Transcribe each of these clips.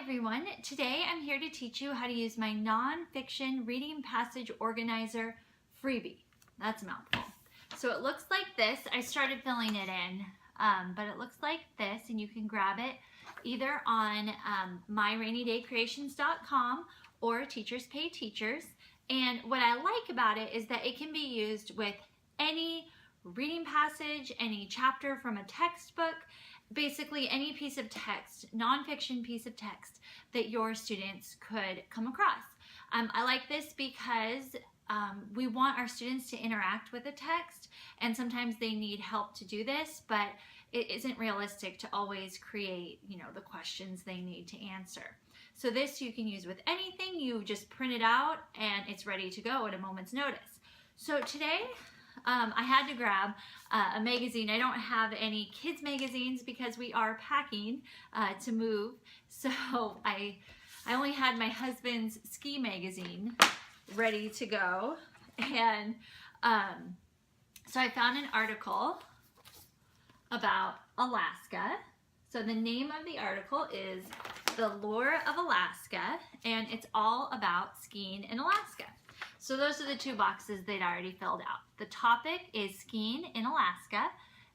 everyone. Today I'm here to teach you how to use my nonfiction reading passage organizer freebie. That's a mouthful. So it looks like this. I started filling it in, but it looks like this, and you can grab it either on myrainydaycreations.com or Teachers Pay Teachers. And what I like about it is that it can be used with any reading passage, any chapter from a textbook, basically any piece of text, nonfiction piece of text that your students could come across. I like this because we want our students to interact with the text, and sometimes they need help to do this, but it isn't realistic to always create, the questions they need to answer. So this you can use with anything. You just print it out and it's ready to go at a moment's notice. So today, I had to grab a magazine. I don't have any kids magazines because we are packing to move. So I only had my husband's ski magazine ready to go. And so I found an article about Alaska. So the name of the article is The Lure of Alaska, and it's all about skiing in Alaska. So those are the two boxes they'd already filled out. The topic is skiing in Alaska,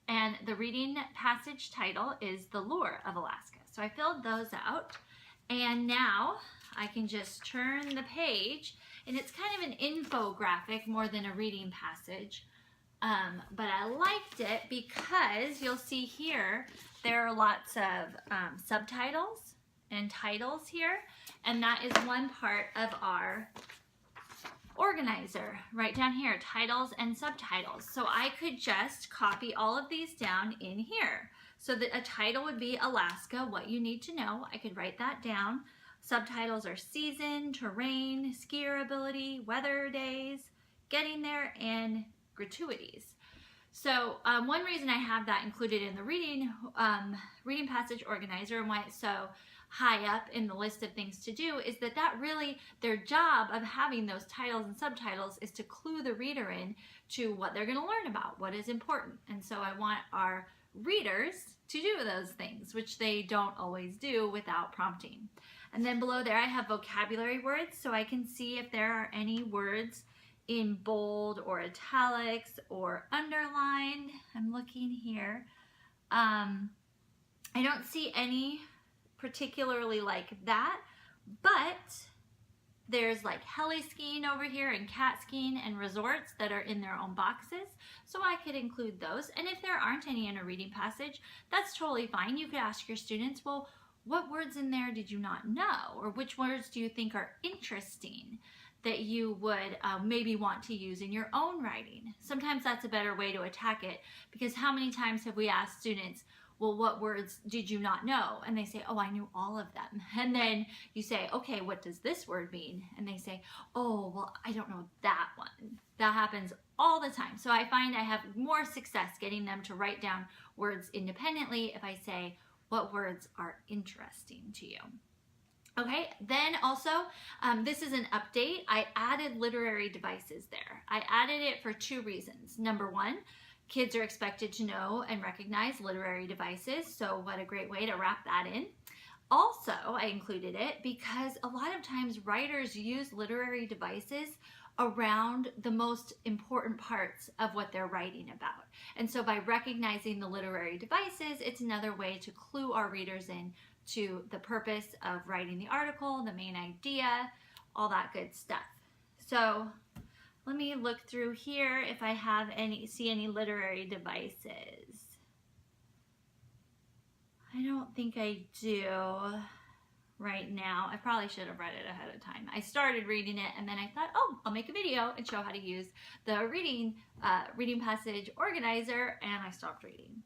and the reading passage title is The Lure of Alaska. So I filled those out, and now I can just turn the page, and it's kind of an infographic more than a reading passage. But I liked it because you'll see here there are lots of subtitles and titles here, and that is one part of our organizer right down here, titles and subtitles. So I could just copy all of these down in here. So that a title would be Alaska, what you need to know. I could write that down. Subtitles are season, terrain, skier ability, weather days, getting there, and gratuities. So one reason I have that included in the reading passage organizer and why it's so high up in the list of things to do is that really their job of having those titles and subtitles is to clue the reader in to what they're going to learn about, what is important. And so I want our readers to do those things, which they don't always do without prompting. And then below there I have vocabulary words, so I can see if there are any words in bold or italics or underlined. I'm looking here. I don't see any particularly like that, but there's like heli skiing over here and cat skiing and resorts that are in their own boxes, so I could include those. And if there aren't any in a reading passage, that's totally fine. You could ask your students, well, what words in there did you not know, or which words do you think are interesting that you would maybe want to use in your own writing? Sometimes that's a better way to attack it, because how many times have we asked students, well, what words did you not know? And they say, oh, I knew all of them. And then you say, okay, what does this word mean? And they say, oh, well, I don't know that one. That happens all the time. So I find I have more success getting them to write down words independently if I say, what words are interesting to you? Okay, then also, this is an update. I added literary devices there. I added it for two reasons. Number one, kids are expected to know and recognize literary devices, so what a great way to wrap that in. Also, I included it because a lot of times writers use literary devices around the most important parts of what they're writing about. And so by recognizing the literary devices, it's another way to clue our readers in to the purpose of writing the article, the main idea, all that good stuff. So let me look through here if I have see any literary devices. I don't think I do right now. I probably should have read it ahead of time. I started reading it and then I thought, oh, I'll make a video and show how to use the reading passage organizer, and I stopped reading.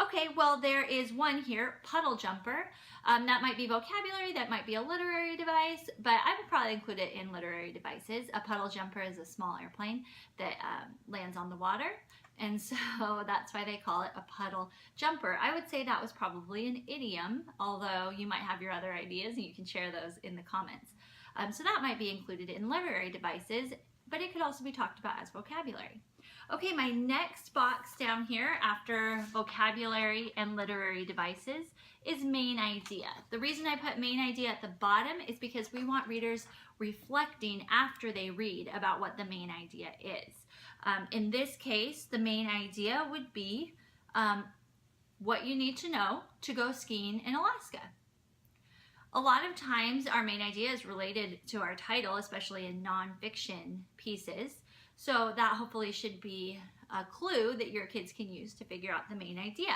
Okay, well, there is one here, puddle jumper. That might be vocabulary, that might be a literary device, but I would probably include it in literary devices. A puddle jumper is a small airplane that lands on the water, and so that's why they call it a puddle jumper. I would say that was probably an idiom, although you might have your other ideas and you can share those in the comments. So that might be included in literary devices, but it could also be talked about as vocabulary. Okay, my next box down here after vocabulary and literary devices is main idea. The reason I put main idea at the bottom is because we want readers reflecting after they read about what the main idea is. In this case, the main idea would be what you need to know to go skiing in Alaska. A lot of times our main idea is related to our title, especially in nonfiction pieces. So that hopefully should be a clue that your kids can use to figure out the main idea.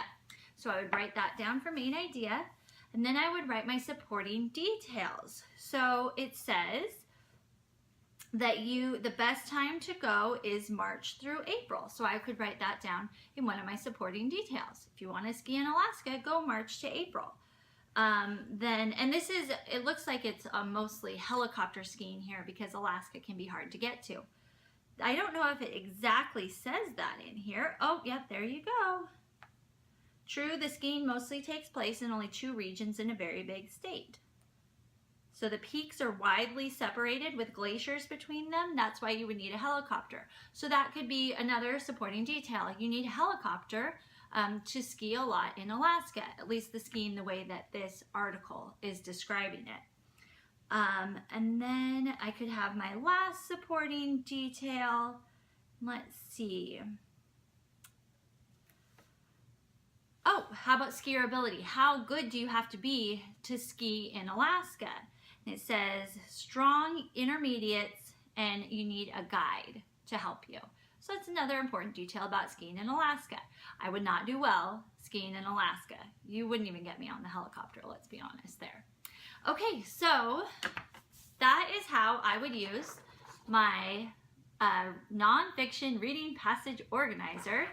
So I would write that down for main idea, and then I would write my supporting details. So it says that the best time to go is March through April. So I could write that down in one of my supporting details. If you want to ski in Alaska, go March to April. It looks like it's mostly helicopter skiing here because Alaska can be hard to get to. I don't know if it exactly says that in here. Oh, yep, there you go. True, the skiing mostly takes place in only 2 regions in a very big state. So the peaks are widely separated with glaciers between them. That's why you would need a helicopter. So that could be another supporting detail. You need a helicopter to ski a lot in Alaska, at least the skiing the way that this article is describing it. And then I could have my last supporting detail. Let's see. Oh, how about skier ability? How good do you have to be to ski in Alaska? And it says strong intermediates, and you need a guide to help you. So that's another important detail about skiing in Alaska. I would not do well skiing in Alaska. You wouldn't even get me on the helicopter, let's be honest there. Okay, so that is how I would use my nonfiction reading passage organizer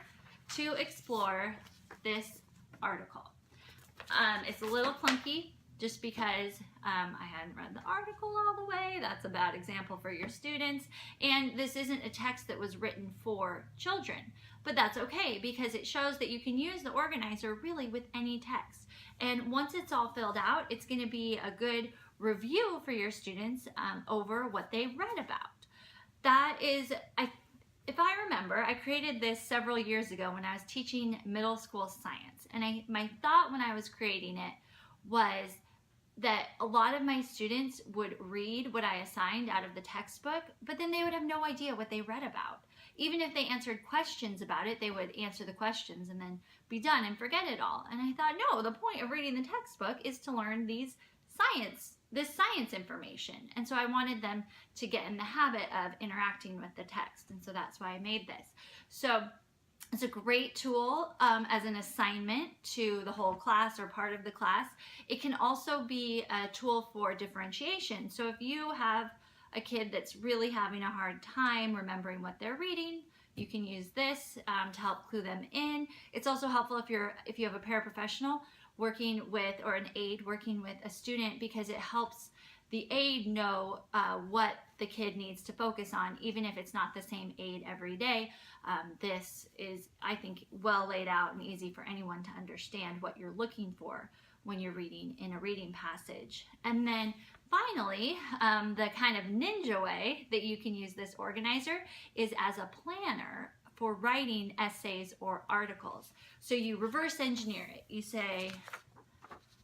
to explore this article. It's a little clunky just because I hadn't read the article all the way. That's a bad example for your students. And this isn't a text that was written for children, but that's okay because it shows that you can use the organizer really with any text. And once it's all filled out, it's going to be a good review for your students over what they read about. That is, if I remember, I created this several years ago when I was teaching middle school science. And my thought when I was creating it was that a lot of my students would read what I assigned out of the textbook, but then they would have no idea what they read about. Even if they answered questions about it, they would answer the questions and then be done and forget it all. And I thought, no, the point of reading the textbook is to learn this science information. And so I wanted them to get in the habit of interacting with the text. And so that's why I made this. So it's a great tool as an assignment to the whole class or part of the class. It can also be a tool for differentiation. So if you have a kid that's really having a hard time remembering what they're reading, you can use this to help clue them in. It's also helpful if you have a paraprofessional working with, or an aide working with a student, because it helps the aide know what the kid needs to focus on, even if it's not the same aide every day. This is, I think, well laid out and easy for anyone to understand what you're looking for when you're reading in a reading passage. And then finally, the kind of ninja way that you can use this organizer is as a planner for writing essays or articles. So you reverse engineer it. You say,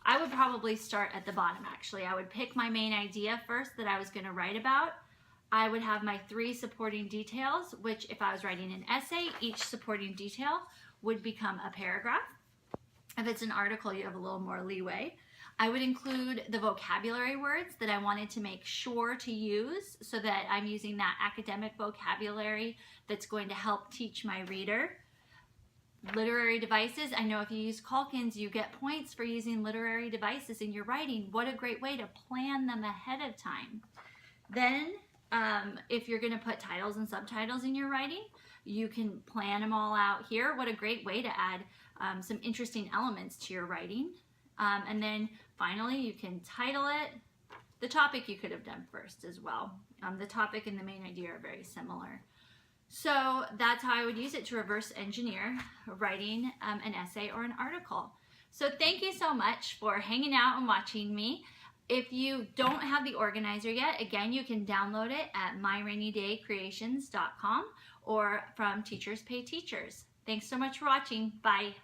I would probably start at the bottom actually. I would pick my main idea first that I was going to write about. I would have my 3 supporting details, which if I was writing an essay, each supporting detail would become a paragraph. If it's an article, you have a little more leeway. I would include the vocabulary words that I wanted to make sure to use so that I'm using that academic vocabulary that's going to help teach my reader. Literary devices. I know if you use Calkins, you get points for using literary devices in your writing. What a great way to plan them ahead of time. Then, if you're going to put titles and subtitles in your writing, you can plan them all out here. What a great way to add some interesting elements to your writing. And then finally, you can title it. The topic you could have done first as well. The topic and the main idea are very similar. So that's how I would use it to reverse engineer writing an essay or an article. So thank you so much for hanging out and watching me. If you don't have the organizer yet, again, you can download it at myrainydaycreations.com, or from Teachers Pay Teachers. Thanks so much for watching. Bye.